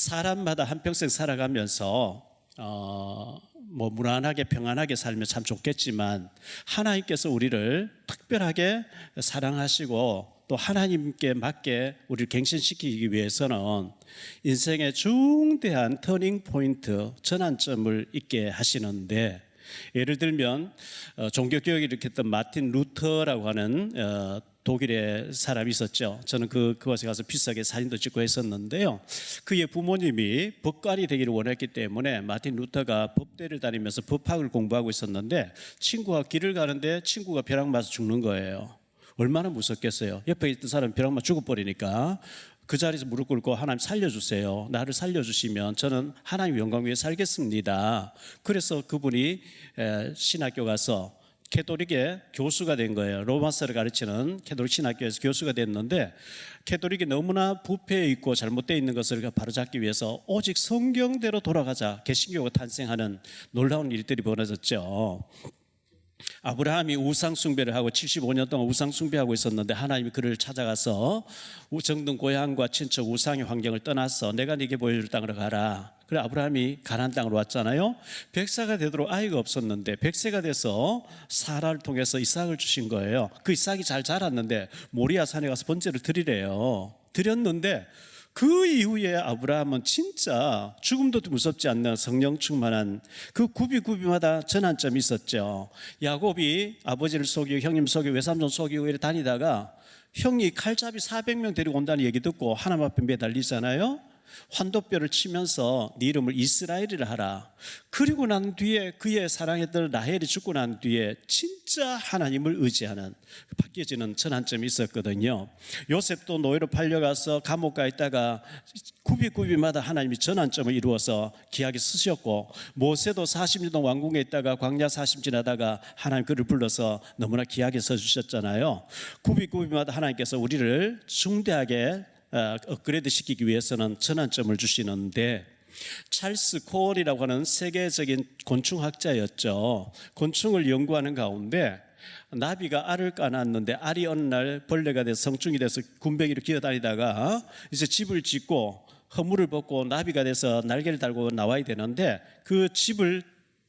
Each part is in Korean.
사람마다 한평생 살아가면서 뭐 무난하게 평안하게 살면 참 좋겠지만 하나님께서 우리를 특별하게 사랑하시고 또 하나님께 맞게 우리를 갱신시키기 위해서는 인생의 중대한 터닝 포인트, 전환점을 있게 하시는데, 예를 들면 종교개혁을 일으켰던 마틴 루터라고 하는 독일의 사람이 있었죠. 저는 그곳에 가서 비싸게 사진도 찍고 했었는데요. 그의 부모님이 법관이 되기를 원했기 때문에 마틴 루터가 법대를 다니면서 법학을 공부하고 있었는데, 친구가 길을 가는데 친구가 벼락 맞아 죽는 거예요. 얼마나 무섭겠어요. 옆에 있던 사람이 벼락 맞아 죽어버리니까 그 자리에서 무릎 꿇고 하나님 살려주세요. 나를 살려주시면 저는 하나님 영광 위에 살겠습니다. 그래서 그분이 신학교 가서 캐토릭의 교수가 된 거예요. 로마서를 가르치는 캐토릭 신학교에서 교수가 됐는데, 캐토릭이 너무나 부패해 있고 잘못되어 있는 것을 바로잡기 위해서 오직 성경대로 돌아가자, 개신교가 탄생하는 놀라운 일들이 벌어졌죠. 아브라함이 우상 숭배를 하고 75년 동안 우상 숭배하고 있었는데, 하나님이 그를 찾아가서 정든 고향과 친척 우상의 환경을 떠나서 내가 네게 보여줄 땅으로 가라. 그래 아브라함이 가나안 땅으로 왔잖아요. 100세가 되도록 아이가 없었는데 100세가 돼서 사라를 통해서 이삭을 주신 거예요. 그 이삭이 잘 자랐는데 모리아 산에 가서 번제를 드리래요. 드렸는데 그 이후에 아브라함은 진짜 죽음도 무섭지 않는 성령 충만한, 그 구비마다 전환점이 있었죠. 야곱이 아버지를 속이고 형님 속이고 외삼촌 속이고 이렇게 다니다가 형이 칼잡이 400명 데리고 온다는 얘기 듣고 하나님 앞에 매달리잖아요. 환도뼈를 치면서 네 이름을 이스라엘이라 하라. 그리고 난 뒤에 그의 사랑했던 라헬이 죽고 난 뒤에 진짜 하나님을 의지하는 바뀌어지는 전환점이 있었거든요. 요셉도 노예로 팔려가서 감옥 가 있다가 구비마다 하나님이 전환점을 이루어서 귀하게 쓰셨고, 모세도 40년 동안 왕궁에 있다가 광야 40 지나다가 하나님 그를 불러서 너무나 귀하게 써주셨잖아요. 구비마다 하나님께서 우리를 중대하게 업그레이드 시키기 위해서는 전환점을 주시는데, 찰스 코얼이라고 하는 세계적인 곤충학자였죠. 곤충을 연구하는 가운데 나비가 알을 까놨는데 알이 어느 날 벌레가 돼서 성충이 돼서 군뱅이로 기어다니다가 이제 집을 짓고 허물을 벗고 나비가 돼서 날개를 달고 나와야 되는데, 그 집을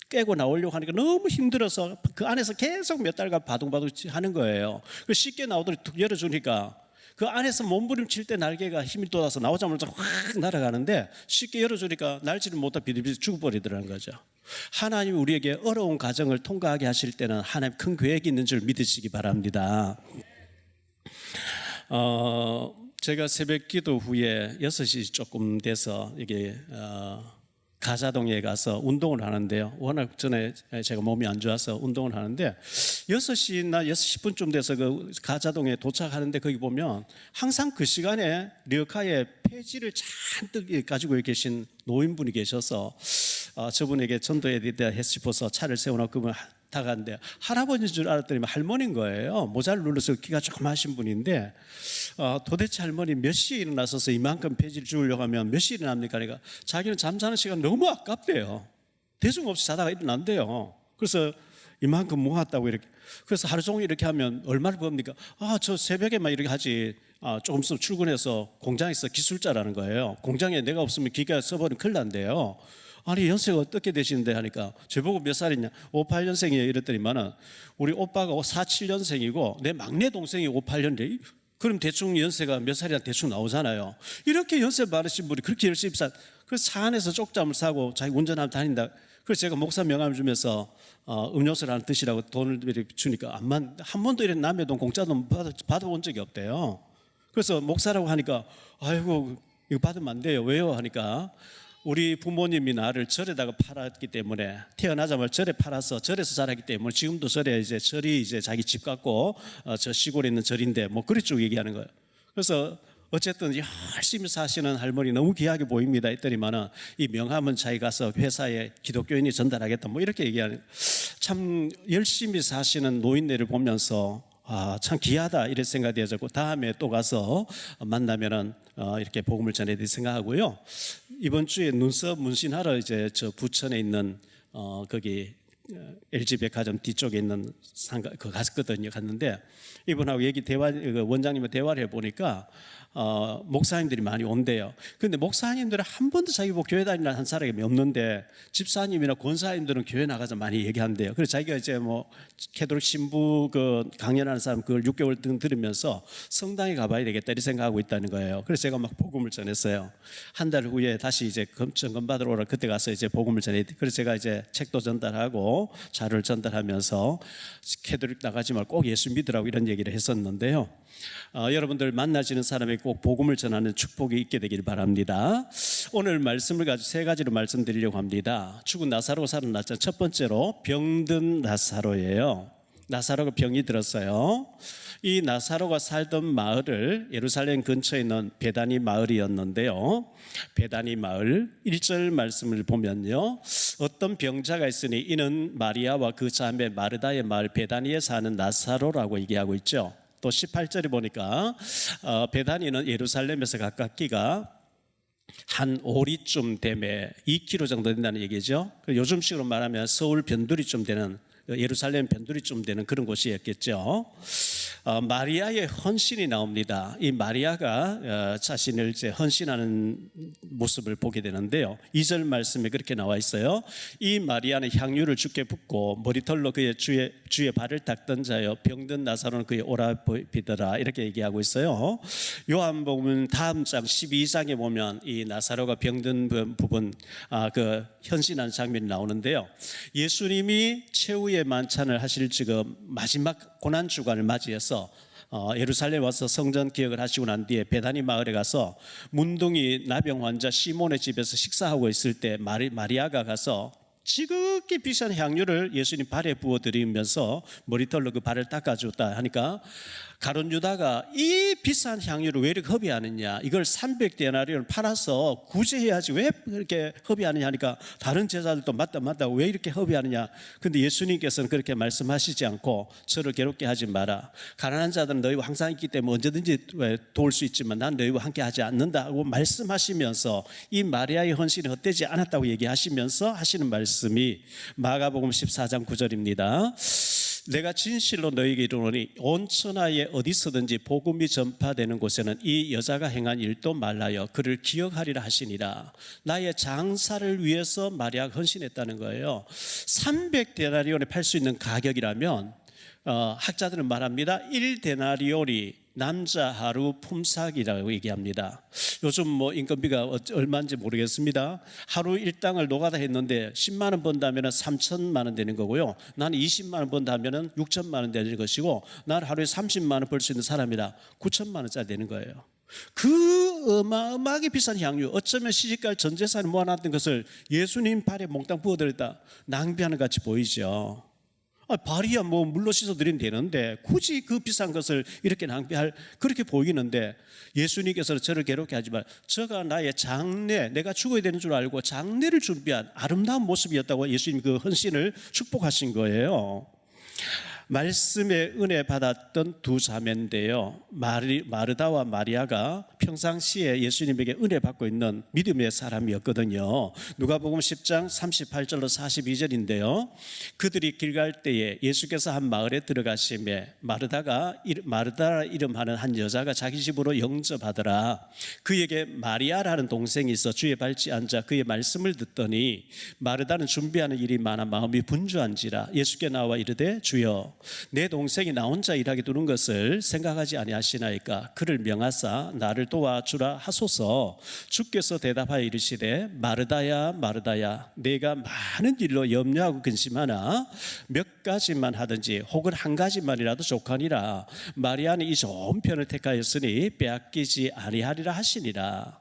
깨고 나오려고 하니까 너무 힘들어서 그 안에서 계속 몇 달간 바둥바둥 하는 거예요. 쉽게 나오도록 툭 열어주니까 그 안에서 몸부림칠 때 날개가 힘이 돋아서 나오자마자 확 날아가는데, 쉽게 열어주니까 날지를 못하고 비들비들 죽어버리더라는 거죠. 하나님이 우리에게 어려운 과정을 통과하게 하실 때는 하나님 큰 계획이 있는 줄 믿으시기 바랍니다. 제가 새벽 기도 후에 6시 조금 돼서 이게 가자동에 가서 운동을 하는데요. 워낙 전에 제가 몸이 안 좋아서 운동을 하는데 6시나 6시 10분쯤 돼서 그 가자동에 도착하는데, 거기 보면 항상 그 시간에 리어카에 폐지를 잔뜩 가지고 계신 노인분이 계셔서 저분에게 전도해야 되겠다 싶어서 차를 세워놓고 다가갔는데 할아버지인 줄 알았더니 할머니인 거예요. 모자를 눌러서 키가 조그마하신 분인데 도대체 할머니 몇 시에 일어나셔서 이만큼 폐지를 주려고 하면 몇 시에 일어납니까? 그러니까 자기는 잠자는 시간 너무 아깝대요. 대중 없이 자다가 일어난대요. 그래서 이만큼 모았다고 이렇게. 그래서 하루 종일 이렇게 하면 얼마를 법니까? 저 새벽에만 이렇게 하지. 조금 있으면 출근해서 공장에서 기술자라는 거예요. 공장에 내가 없으면 기가 써버리면 큰일 난대요. 아니 연세가 어떻게 되시는데 하니까 저보고 몇 살이냐, 58년생이에요 이랬더니만은 우리 오빠가 47년생이고 내 막내 동생이 58년인데 그럼 대충 연세가 몇 살이나 대충 나오잖아요. 이렇게 연세 많으신 분이 그렇게 열심히 그래서 차 안에서 쪽잠을 싸고 자기 운전하면 다닌다. 그래서 제가 목사 명함을 주면서 음료수를 하나 드시라고 돈을 주니까 한 번도 이런 남의 돈 공짜 돈 받아본 적이 없대요. 그래서 목사라고 하니까 아이고 이거 받으면 안 돼요. 왜요? 하니까 우리 부모님이 나를 절에다가 팔았기 때문에, 태어나자마자 절에 팔아서 절에서 자랐기 때문에 지금도 절에 이제 절이 이제 자기 집 같고 저 시골에 있는 절인데 뭐 그리 쭉 얘기하는 거예요. 그래서 어쨌든 열심히 사시는 할머니 너무 귀하게 보입니다 했더니만은 이 명함은 자기 가서 회사에 기독교인이 전달하겠다 뭐 이렇게 얘기하는 거예요. 참 열심히 사시는 노인네를 보면서 참 귀하다 이런 생각이 되어졌고, 다음에 또 가서 만나면은 이렇게 복음을 전해야 될 생각하고요. 이번 주에 눈썹 문신하러 이제 저 부천에 있는 거기 LG 백화점 뒤쪽에 있는 상가 갔거든요. 갔는데 이분하고 원장님과 대화를 해보니까 목사님들이 많이 온대요. 그런데 목사님들은 한 번도 자기 보고 교회 다니는 한 사람이 없는데 집사님이나 권사님들은 교회 나가서 많이 얘기한대요. 그래서 자기가 이제 뭐 캐톨릭 신부 그 강연하는 사람 그걸 6개월 등 들으면서 성당에 가봐야 되겠다 이렇게 생각하고 있다는 거예요. 그래서 제가 막 복음을 전했어요. 한 달 후에 다시 이제 점검 받으러 오라 그때 가서 이제 복음을 전해. 그래서 제가 이제 책도 전달하고 자료를 전달하면서 캐톨릭 나가지 말고 꼭 예수 믿으라고 이런 얘기를 했었는데요. 여러분들 만나시는 사람에게 꼭 복음을 전하는 축복이 있게 되길 바랍니다. 오늘 말씀을 가지고 세 가지로 말씀드리려고 합니다. 죽은 나사로가 살아났죠. 첫 번째로 병든 나사로예요. 나사로가 병이 들었어요. 이 나사로가 살던 마을을 예루살렘 근처에 있는 베다니 마을이었는데요. 베다니 마을 1절 말씀을 보면요. 어떤 병자가 있으니 이는 마리아와 그 자매 마르다의 마을 베다니에 사는 나사로라고 얘기하고 있죠. 또 18절에 보니까 베다니는 예루살렘에서 가깝기가 한 오리쯤 되매 2km 정도 된다는 얘기죠. 요즘식으로 말하면 서울 변두리쯤 되는 예루살렘 변두리쯤 되는 그런 곳이었겠죠. 마리아의 헌신이 나옵니다. 이 마리아가 자신을 이제 헌신하는 모습을 보게 되는데요. 2절 말씀에 그렇게 나와 있어요. 이 마리아는 향유를 주께 붓고 머리털로 그의 주의 발을 닦던 자여 병든 나사로는 그의 오라 비더라 이렇게 얘기하고 있어요. 요한복음 다음 장 12장에 보면 이 나사로가 병든 부분 그 헌신하는 장면이 나오는데요. 예수님이 최후의 만찬을 하실 지금 마지막 고난 주간을 맞이해서 예루살렘 와서 성전 기억을 하시고 난 뒤에 베다니 마을에 가서 문둥이 나병 환자 시몬의 집에서 식사하고 있을 때 마리아가 가서 지극히 비싼 향유를 예수님 발에 부어드리면서 머리털로 그 발을 닦아줬다 하니까 가룟 유다가 이 비싼 향유를 왜 이렇게 허비하느냐, 이걸 300데나리온을 팔아서 구제해야지 왜 그렇게 허비하느냐 하니까 다른 제자들도 맞다 왜 이렇게 허비하느냐. 근데 예수님께서는 그렇게 말씀하시지 않고 저를 괴롭게 하지 마라, 가난한 자들은 너희와 항상 있기 때문에 언제든지 도울 수 있지만 난 너희와 함께 하지 않는다고 말씀하시면서 이 마리아의 헌신이 헛되지 않았다고 얘기하시면서 하시는 말씀이 마가복음 14장 9절입니다. 내가 진실로 너희에게 이르노니 온 천하에 어디서든지 복음이 전파되는 곳에는 이 여자가 행한 일도 말라여 그를 기억하리라 하시니라. 나의 장사를 위해서 마리아가 헌신했다는 거예요. 300데나리온에 팔 수 있는 가격이라면 학자들은 말합니다. 1데나리온이 남자 하루 품삯이라고 얘기합니다. 요즘 뭐 인건비가 얼마인지 모르겠습니다. 하루 일당을 노가다 했는데 10만 원 번다면 3천만 원 되는 거고요. 나는 20만 원 번다면 6천만 원 되는 것이고, 나는 하루에 30만 원 벌 수 있는 사람이라 9천만 원짜리 되는 거예요. 그 어마어마하게 비싼 향유, 어쩌면 시집갈 전 재산을 모아놨던 것을 예수님 발에 몽땅 부어드렸다. 낭비하는 같이 보이죠. 발이야 뭐 물로 씻어드리면 되는데 굳이 그 비싼 것을 이렇게 낭비할, 그렇게 보이는데 예수님께서는 저를 괴롭게 하지 말, 저가 나의 장례, 내가 죽어야 되는 줄 알고 장례를 준비한 아름다운 모습이었다고 예수님 그 헌신을 축복하신 거예요. 말씀의 은혜 받았던 두 자매인데요, 마르다와 마리아가 평상시에 예수님에게 은혜 받고 있는 믿음의 사람이었거든요. 누가복음 10장 38절로 42절인데요 그들이 길 갈 때에 예수께서 한 마을에 들어가시매 마르다라 이름하는 한 여자가 자기 집으로 영접하더라. 그에게 마리아라는 동생이 있어 주의 발치에 앉아 그의 말씀을 듣더니 마르다는 준비하는 일이 많아 마음이 분주한지라 예수께 나와 이르되 주여 내 동생이 나 혼자 일하게 두는 것을 생각하지 아니하시나이까 그를 명하사 나를 도와주라 하소서. 주께서 대답하여 이르시되 마르다야 마르다야 내가 많은 일로 염려하고 근심하나 몇 가지만 하든지 혹은 한 가지만이라도 족하니라. 마리아는 이 좋은 편을 택하였으니 빼앗기지 아니하리라 하시니라.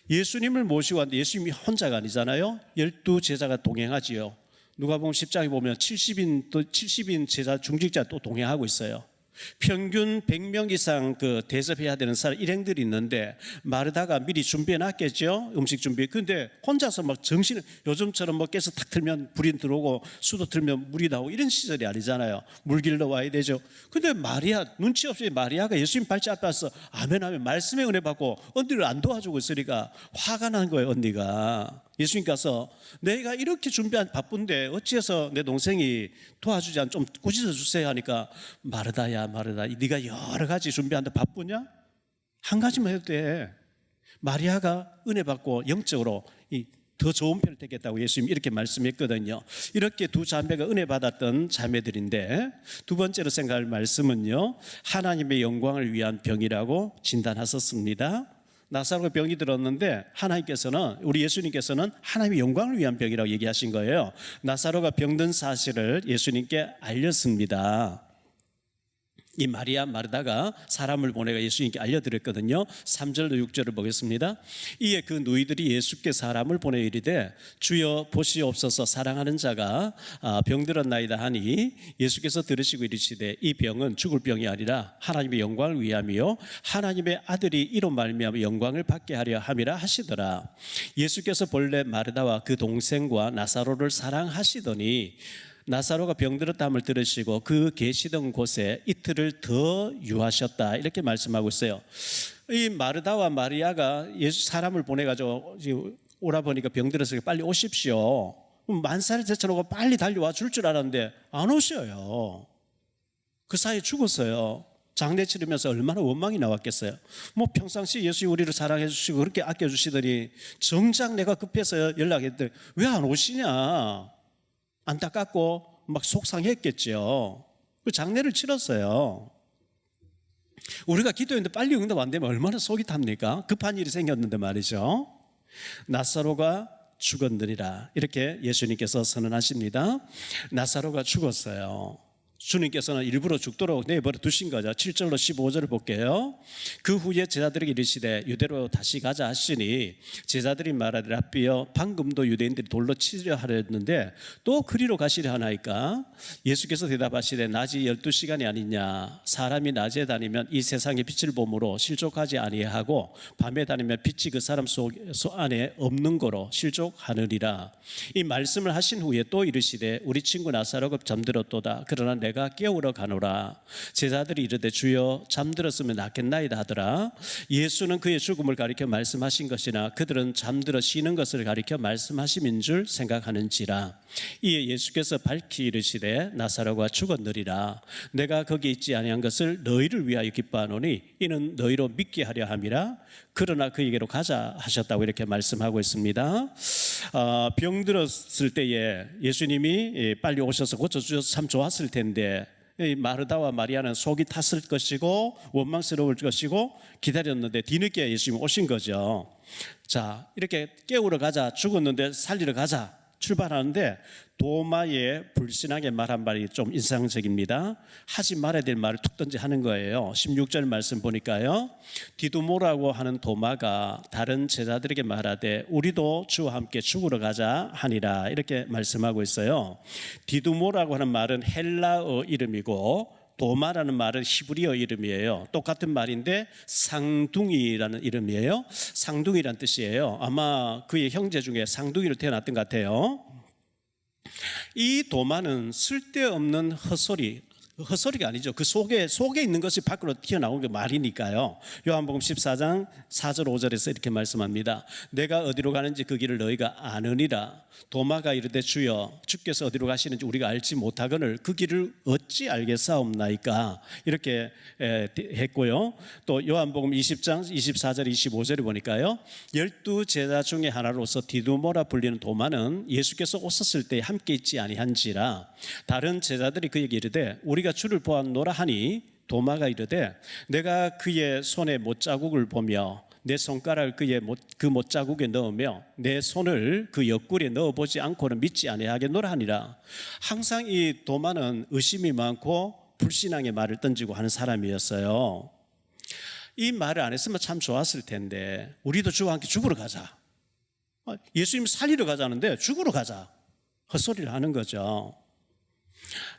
예수님을 모시고 왔는데 예수님이 혼자가 아니잖아요. 12 제자가 동행하지요. 누가복음 10장에 보면 70인 제자 중직자 또 동행하고 있어요. 평균 100명 이상 그 대접해야 되는 사람 일행들이 있는데 마르다가 미리 준비해 놨겠죠, 음식 준비. 근데 혼자서 막 정신을, 요즘처럼 뭐 가스 탁 틀면 불이 들어오고 수도 틀면 물이 나오고 이런 시절이 아니잖아요. 물 길러 와야 되죠. 근데 마리아, 눈치 없이 마리아가 예수님 발치 앞에 와서 아멘 하면 말씀의 은혜 받고 언니를 안 도와주고 있으니까 화가 난 거예요. 언니가 예수님께서 내가 이렇게 준비한 바쁜데 어찌해서 내 동생이 도와주지 않, 좀 꾸짖어 주세요 하니까 마르다야 마르다 네가 여러 가지 준비하는데 바쁘냐? 한 가지만 해도 돼. 마리아가 은혜 받고 영적으로 더 좋은 편을 택했다고 예수님이 이렇게 말씀했거든요. 이렇게 두 자매가 은혜 받았던 자매들인데, 두 번째로 생각할 말씀은요, 하나님의 영광을 위한 병이라고 진단하셨습니다. 나사로가 병이 들었는데 하나님께서는, 우리 예수님께서는 하나님의 영광을 위한 병이라고 얘기하신 거예요. 나사로가 병든 사실을 예수님께 알렸습니다. 이 마리아 마르다가 사람을 보내가 예수님께 알려드렸거든요. 3절로 6절을 보겠습니다. 이에 그 누이들이 예수께 사람을 보내 이르되 주여 보시옵소서, 사랑하는 자가 병들었나이다 하니 예수께서 들으시고 이르시되 이 병은 죽을 병이 아니라 하나님의 영광을 위함이요 하나님의 아들이 이로 말미암아 영광을 받게 하려 함이라 하시더라. 예수께서 본래 마르다와 그 동생과 나사로를 사랑하시더니 나사로가 병들었다함을 들으시고 그 계시던 곳에 이틀을 더 유하셨다, 이렇게 말씀하고 있어요. 이 마르다와 마리아가 예수 사람을 보내가지고 오라 보니까 병들었으니까 빨리 오십시오. 만사를 제쳐놓고 빨리 달려와 줄 알았는데 안 오셔요. 그 사이에 죽었어요. 장례 치르면서 얼마나 원망이 나왔겠어요. 평상시 예수님 우리를 사랑해 주시고 그렇게 아껴주시더니 정작 내가 급해서 연락했더니 왜 안 오시냐, 안타깝고 막 속상했겠죠. 그 장례를 치렀어요. 우리가 기도했는데 빨리 응답 안 되면 얼마나 속이 탑니까? 급한 일이 생겼는데 말이죠. 나사로가 죽었느니라, 이렇게 예수님께서 선언하십니다. 나사로가 죽었어요. 주님께서는 일부러 죽도록 내버려 두신 거죠. 7절로 15절을 볼게요. 그 후에 제자들에게 이르시되 유대로 다시 가자 하시니 제자들이 말하되 랍비여 방금도 유대인들이 돌로 치려 하렸는데 또 그리로 가시려 하나이까? 예수께서 대답하시되 낮이 12시간이 아니냐? 사람이 낮에 다니면 이 세상의 빛을 보므로 실족하지 아니하고 밤에 다니면 빛이 그 사람 속 안에 없는 거로 실족하느니라. 이 말씀을 하신 후에 또 이르시되 우리 친구 나사로가 잠들었도다. 그러나 내가 깨우러 가노라. 제자들이 이르되 주여 잠들었으면 낫겠나이다 하더라. 예수는 그의 죽음을 가리켜 말씀하신 것이나 그들은 잠들어 쉬는 것을 가리켜 말씀하심인 줄 생각하는지라. 이에 예수께서 밝히 이르시되 나사로가 죽었느니라. 내가 거기 있지 아니한 것을 너희를 위하여 기뻐하노니 이는 너희로 믿게 하려 함이라. 그러나 그에게로 가자 하셨다고 이렇게 말씀하고 있습니다. 병들었을 때에 예수님이 빨리 오셔서 고쳐주셔서 참 좋았을 텐데 마르다와 마리아는 속이 탔을 것이고 원망스러울 것이고 기다렸는데 뒤늦게 예수님이 오신 거죠. 자, 이렇게 깨우러 가자, 죽었는데 살리러 가자 출발하는데 도마의 불신하게 말한 말이 좀 인상적입니다. 하지 말아야 될 말을 툭 던지 하는 거예요. 16절 말씀 보니까요, 디두모라고 하는 도마가 다른 제자들에게 말하되 우리도 주와 함께 죽으러 가자 하니라, 이렇게 말씀하고 있어요. 디두모라고 하는 말은 헬라어 이름이고 도마라는 말은 히브리어 이름이에요. 똑같은 말인데 쌍둥이라는 이름이에요. 쌍둥이란 뜻이에요. 아마 그의 형제 중에 쌍둥이로 태어났던 것 같아요. 이 도마는 쓸데없는 헛소리가 아니죠. 그 속에 있는 것이 밖으로 튀어나온 게 말이니까요. 요한복음 14장 4절 5절에서 이렇게 말씀합니다. 내가 어디로 가는지 그 길을 너희가 아느니라. 도마가 이르되 주여 주께서 어디로 가시는지 우리가 알지 못하거늘 그 길을 어찌 알겠사옵나이까, 이렇게 했고요. 또 요한복음 20장 24절 25절에 보니까요, 12제자 중에 하나로서 디두모라 불리는 도마는 예수께서 오셨을 때 함께 있지 아니한지라. 다른 제자들이 그에게 이르되 우리가 주를 보았노라 하니 도마가 이르되 내가 그의 손에 못자국을 보며 내 손가락을 그의 그 못자국에 넣으며 내 손을 그 옆구리에 넣어보지 않고는 믿지 아니하겠노라 하니라. 항상 이 도마는 의심이 많고 불신앙의 말을 던지고 하는 사람이었어요. 이 말을 안 했으면 참 좋았을 텐데, 우리도 주와 함께 죽으러 가자, 예수님 살리러 가자는데 죽으러 가자, 헛소리를 하는 거죠.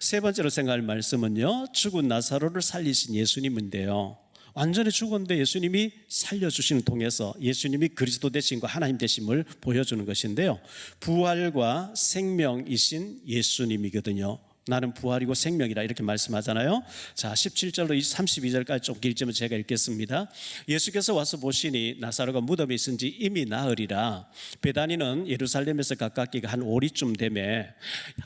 세 번째로 생각할 말씀은요, 죽은 나사로를 살리신 예수님인데요, 완전히 죽었는데 예수님이 살려주시는 통해서 예수님이 그리스도 되신 거 하나님 되심을 보여주는 것인데요, 부활과 생명이신 예수님이거든요. 나는 부활이고 생명이라 이렇게 말씀하잖아요. 자, 17절로 32절까지 좀 길지만 제가 읽겠습니다. 예수께서 와서 보시니 나사로가 무덤에 있은 지 이미 나흘이라. 베다니는 예루살렘에서 가깝게 한 오리쯤 되매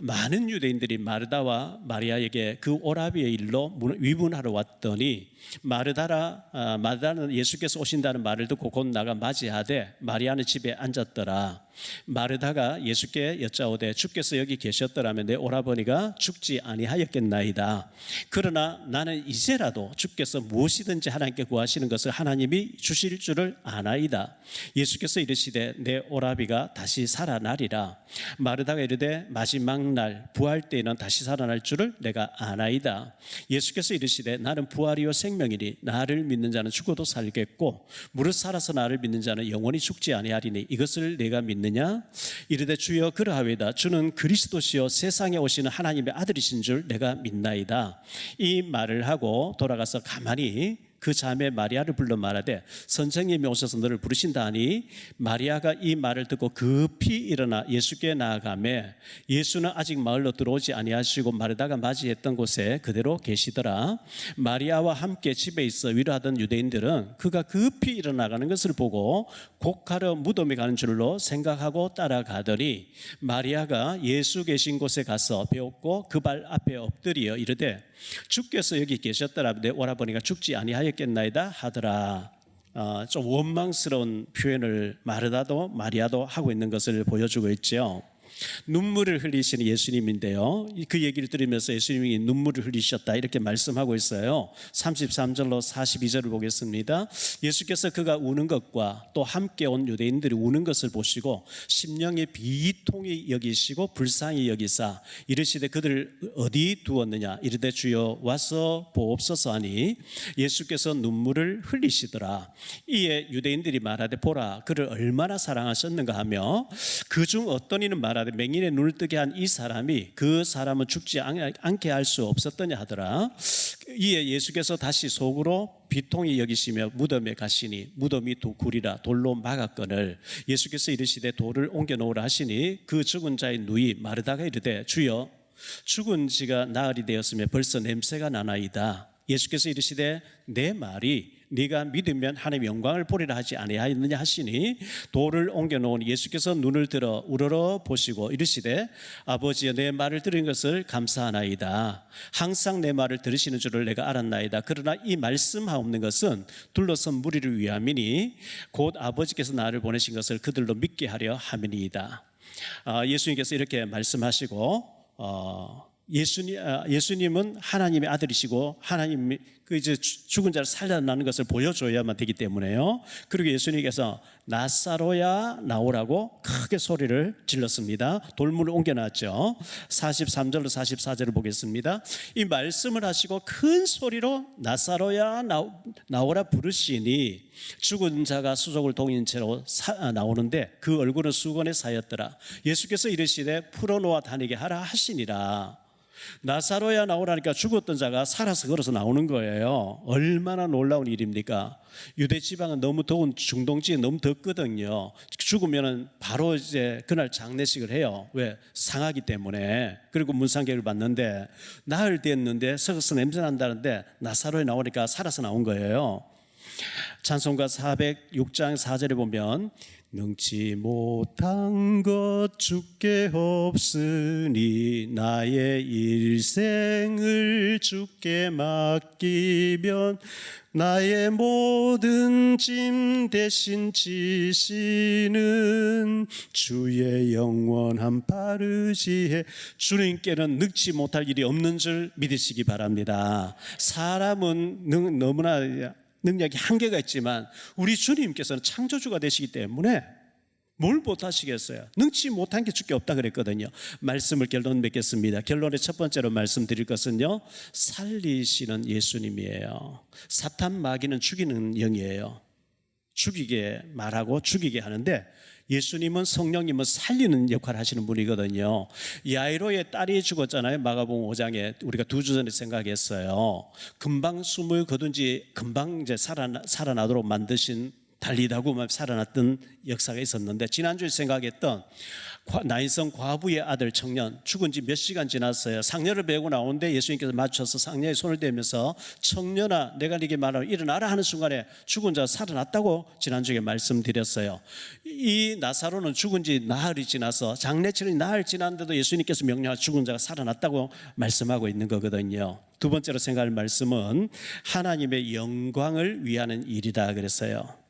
많은 유대인들이 마르다와 마리아에게 그 오라비의 일로 위문하러 왔더니 마르다는 예수께서 오신다는 말을 듣고 곧 나가 맞이하되 마리아는 집에 앉았더라. 마르다가 예수께 여짜오되 주께서 여기 계셨더라면 내 오라버니가 죽지 아니하였겠나이다. 그러나 나는 이제라도 주께서 무엇이든지 하나님께 구하시는 것을 하나님이 주실 줄을 아나이다. 예수께서 이르시되 내 오라비가 다시 살아나리라. 마르다가 이르되 마지막 날 부활 때에는 다시 살아날 줄을 내가 아나이다. 예수께서 이르시되 나는 부활이요 생명이니 나를 믿는 자는 죽어도 살겠고 무릇 살아서 나를 믿는 자는 영원히 죽지 아니하리니 이것을 내가 믿느냐? 이르되 주여 그러하외다. 주는 그리스도시요 세상에 오시는 하나님의 아들이신 줄 내가 믿나이다. 이 말을 하고 돌아가서 가만히 그 자매 마리아를 불러 말하되 선생님이 오셔서 너를 부르신다 하니 마리아가 이 말을 듣고 급히 일어나 예수께 나아가매 예수는 아직 마을로 들어오지 아니하시고 마르다가 맞이했던 곳에 그대로 계시더라. 마리아와 함께 집에 있어 위로하던 유대인들은 그가 급히 일어나가는 것을 보고 곡하러 무덤에 가는 줄로 생각하고 따라가더니 마리아가 예수 계신 곳에 가서 배웠고 그 발 앞에 엎드려 이르되 주께서 여기 계셨더라. 내 오라버니가 죽지 아니하였겠나이다 하더라. 좀 원망스러운 표현을 마르다도 마리아도 하고 있는 것을 보여주고 있죠. 눈물을 흘리시는 예수님인데요, 그 얘기를 들으면서 예수님이 눈물을 흘리셨다 이렇게 말씀하고 있어요. 33절로 42절을 보겠습니다. 예수께서 그가 우는 것과 또 함께 온 유대인들이 우는 것을 보시고 심령이 비통히 여기시고 불쌍히 여기사 이르시되 그들을 어디 두었느냐? 이르되 주여 와서 보옵소서 하니 예수께서 눈물을 흘리시더라. 이에 유대인들이 말하되 보라 그를 얼마나 사랑하셨는가 하며 그중 어떤 이는 말하되 맹인의 눈을 뜨게 한 이 사람이 그 사람은 죽지 않게 할 수 없었더냐 하더라. 이에 예수께서 다시 속으로 비통히 여기시며 무덤에 가시니 무덤이 두 굴이라 돌로 막았거늘 예수께서 이르시되 돌을 옮겨 놓으라 하시니 그 죽은 자의 누이 마르다가 이르되 주여 죽은 지가 나흘이 되었으며 벌써 냄새가 나나이다. 예수께서 이르시되 내 말이 네가 믿으면 하나님의 영광을 보리라 하지 아니하였느냐 하시니 돌을 옮겨 놓은 예수께서 눈을 들어 우러러 보시고 이르시되 아버지여 내 말을 들은 것을 감사하나이다. 항상 내 말을 들으시는 줄을 내가 알았나이다. 그러나 이 말씀하옵는 것은 둘러선 무리를 위함이니 곧 아버지께서 나를 보내신 것을 그들로 믿게 하려 함이니이다. 예수님께서 이렇게 말씀하시고 예수님은 하나님의 아들이시고 하나님이 그 이제 죽은 자를 살려나는 것을 보여줘야만 되기 때문에요. 그리고 예수님께서 나사로야 나오라고 크게 소리를 질렀습니다. 돌문을 옮겨놨죠. 43절로 44절을 보겠습니다. 이 말씀을 하시고 큰 소리로 나사로야 나오라 부르시니 죽은 자가 수족을 동인 채로 나오는데 그 얼굴은 수건에 쌓였더라. 예수께서 이르시되 풀어놓아 다니게 하라 하시니라. 나사로야 나오라니까 죽었던 자가 살아서 걸어서 나오는 거예요. 얼마나 놀라운 일입니까? 유대 지방은 너무 더운 중동 지역이 너무 덥거든요. 죽으면 바로 이제 그날 장례식을 해요. 왜? 상하기 때문에. 그리고 문상객을 받는데 나흘 됐는데 썩어서 냄새 난다는데 나사로에 나오니까 살아서 나온 거예요. 찬송가 406장 4절에 보면 능치 못한 것 주께 없으니 나의 일생을 주께 맡기면 나의 모든 짐 대신 지시는 주의 영원한 바르지에 주님께는 늙지 못할 일이 없는 줄 믿으시기 바랍니다. 사람은 너무나 능력이 한계가 있지만 우리 주님께서는 창조주가 되시기 때문에 뭘 못하시겠어요? 능치 못한 게 주께 없다 그랬거든요. 말씀을 결론 맺겠습니다. 결론의 첫 번째로 말씀드릴 것은요, 살리시는 예수님이에요. 사탄 마귀는 죽이는 영이에요. 죽이게 말하고 죽이게 하는데 예수님은 성령님은 살리는 역할을 하시는 분이거든요. 야이로의 딸이 죽었잖아요. 마가복음 5장에 우리가 2주 전에 생각했어요. 금방 숨을 거둔 지 금방 이제 살아나도록 만드신 달리다고 살아났던 역사가 있었는데, 지난주에 생각했던 나인성 과부의 아들 청년, 죽은 지 몇 시간 지났어요. 상녀를 베고 나오는데 예수님께서 맞춰서 상녀의 손을 대면서 청년아 내가 네게 말하노 일어나라 하는 순간에 죽은 자가 살아났다고 지난주에 말씀드렸어요. 이 나사로는 죽은 지 나흘이 지나서 장례치는 나흘 지났는데도 예수님께서 명령한 죽은 자가 살아났다고 말씀하고 있는 거거든요. 두 번째로 생각할 말씀은 하나님의 영광을 위하는 일이다 그랬어요.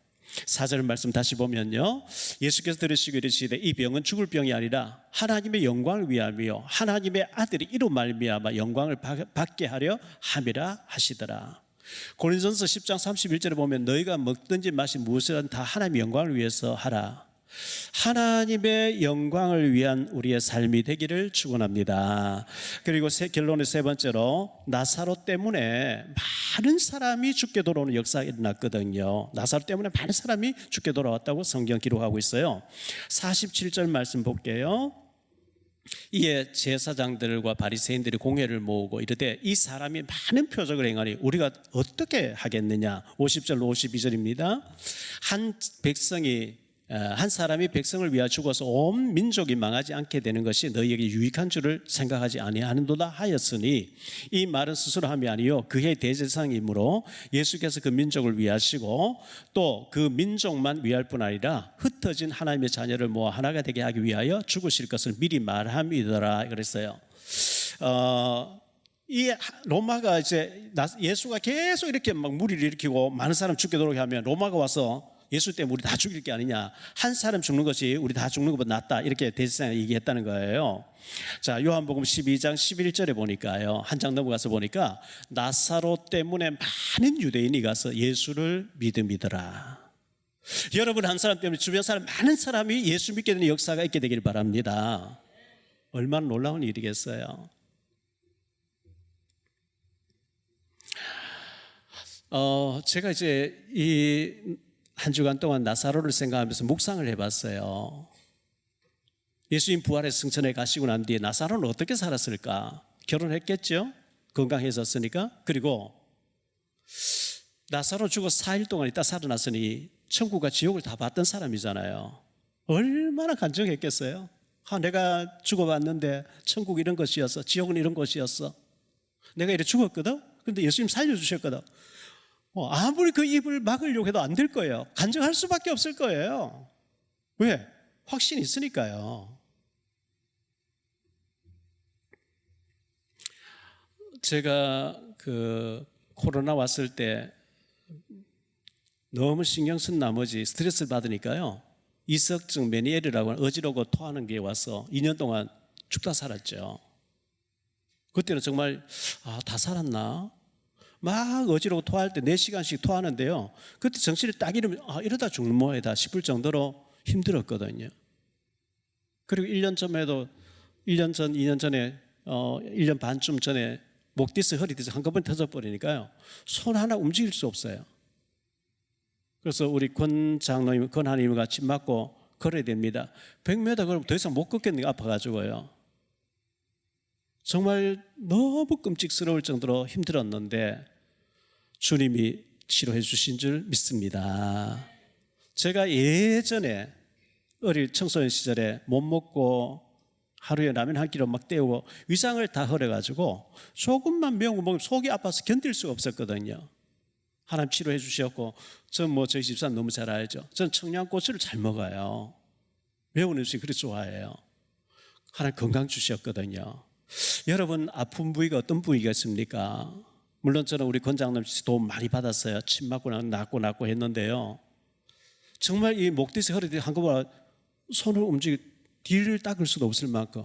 4절 말씀 다시 보면요, 예수께서 들으시고 이르시되 이 병은 죽을 병이 아니라 하나님의 영광을 위함이요 하나님의 아들이 이로 말미암아 영광을 받게 하려 함이라 하시더라. 고린도전서 10장 31절에 보면 너희가 먹든지 마신 무엇이든 다 하나님의 영광을 위해서 하라. 하나님의 영광을 위한 우리의 삶이 되기를 축원합니다. 그리고 결론의 세 번째로, 나사로 때문에 많은 사람이 죽게 돌아오는 역사가 일어났거든요. 나사로 때문에 많은 사람이 죽게 돌아왔다고 성경 기록하고 있어요. 47절 말씀 볼게요. 이에 제사장들과 바리새인들이 공회를 모으고 이르되 이 사람이 많은 표적을 행하니 우리가 어떻게 하겠느냐. 50절로 52절입니다. 한 사람이 백성을 위하여 죽어서 온 민족이 망하지 않게 되는 것이 너희에게 유익한 줄을 생각하지 아니하는도다 하였으니, 이 말은 스스로 함이 아니요 그의 대제사장이므로 예수께서 그 민족을 위하시고 또 그 민족만 위할 뿐 아니라 흩어진 하나님의 자녀를 모아 하나가 되게 하기 위하여 죽으실 것을 미리 말함이더라 그랬어요. 이 로마가 이제 예수가 계속 이렇게 막 무리를 일으키고 많은 사람 죽게 돌아오게 하면 로마가 와서 예수 때문에 우리 다 죽일 게 아니냐, 한 사람 죽는 것이 우리 다 죽는 것보다 낫다, 이렇게 대제사장이 얘기했다는 거예요. 자, 요한복음 12장 11절에 보니까요, 한 장 넘어가서 보니까 나사로 때문에 많은 유대인이 가서 예수를 믿음이더라. 여러분, 한 사람 때문에 주변 사람 많은 사람이 예수 믿게 되는 역사가 있게 되길 바랍니다. 얼마나 놀라운 일이겠어요. 제가 이제 이 한 주간 동안 나사로를 생각하면서 묵상을 해봤어요. 예수님 부활의 승천에 가시고 난 뒤에 나사로는 어떻게 살았을까? 결혼했겠죠? 건강해졌으니까. 그리고 나사로 죽어 4일 동안 있다 살아났으니 천국과 지옥을 다 봤던 사람이잖아요. 얼마나 간증했겠어요? 내가 죽어봤는데 천국 이런 것이었어, 지옥은 이런 것이었어, 내가 이렇게 죽었거든? 근데 예수님 살려주셨거든. 아무리 그 입을 막으려고 해도 안 될 거예요. 간증할 수밖에 없을 거예요. 왜? 확신이 있으니까요. 제가 그 코로나 왔을 때 너무 신경 쓴 나머지 스트레스를 받으니까요, 이석증 메니엘이라고 하는 어지러고 토하는 게 와서 2년 동안 죽다 살았죠. 그때는 정말 다 살았나? 막 어지러고 토할 때 4시간씩 토하는데요, 그때 정신을 딱 잃으면 이러다 죽는 모양이다 싶을 정도로 힘들었거든요. 그리고 1년 전에도 2년 전에 1년 반쯤 전에 목 디스, 허리 디스 한꺼번에 터져버리니까요, 손 하나 움직일 수 없어요. 그래서 우리 권 장로님, 권 하나님과 같이 맞고 걸어야 됩니다. 100m 걸으면 더 이상 못 걷겠는 게 아파가지고요. 정말 너무 끔찍스러울 정도로 힘들었는데 주님이 치료해 주신 줄 믿습니다. 제가 예전에 어릴 청소년 시절에 못 먹고 하루에 라면 한 끼로 막 때우고 위장을 다 흐려가지고 조금만 매운 거 먹으면 속이 아파서 견딜 수가 없었거든요. 하나님 치료해 주셨고, 저희 집사람 너무 잘 알죠. 전 청양고추를 잘 먹어요. 매운 음식 그렇게 좋아해요. 하나님 건강 주셨거든요. 여러분, 아픈 부위가 어떤 부위가 있습니까? 물론 저는 우리 권장님 도움 많이 받았어요. 침 맞고 낫고 했는데요, 정말 이 목뒤에서 허리띠 한꺼번에 손을 뒤를 닦을 수도 없을 만큼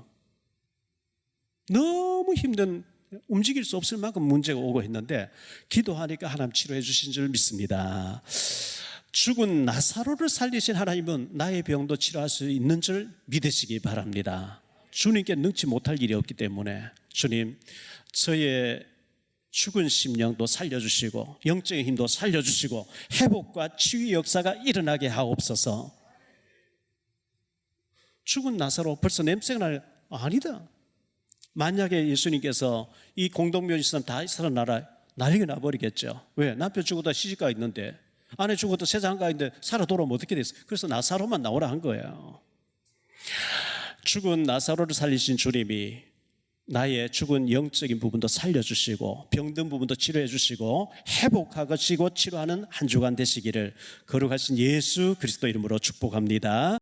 너무 힘든, 움직일 수 없을 만큼 문제가 오고 했는데 기도하니까 하나님 치료해 주신 줄 믿습니다. 죽은 나사로를 살리신 하나님은 나의 병도 치료할 수 있는 줄 믿으시기 바랍니다. 주님께 능치 못할 일이 없기 때문에 주님, 저의 죽은 심령도 살려주시고 영적인 힘도 살려주시고 회복과 치유의 역사가 일어나게 하옵소서. 죽은 나사로 벌써 냄새가 아니다. 만약에 예수님께서 이 공동묘지 있으면 다 살아나라, 난리가 나버리겠죠. 왜? 남편 죽어도 시집가 있는데 아내 죽어도 세상가인데 살아 돌아오면 어떻게 됐어요? 그래서 나사로만 나오라 한 거예요. 죽은 나사로를 살리신 주님이 나의 죽은 영적인 부분도 살려주시고 병든 부분도 치료해 주시고 회복하시고 치료하는 한 주간 되시기를 거룩하신 예수 그리스도 이름으로 축복합니다.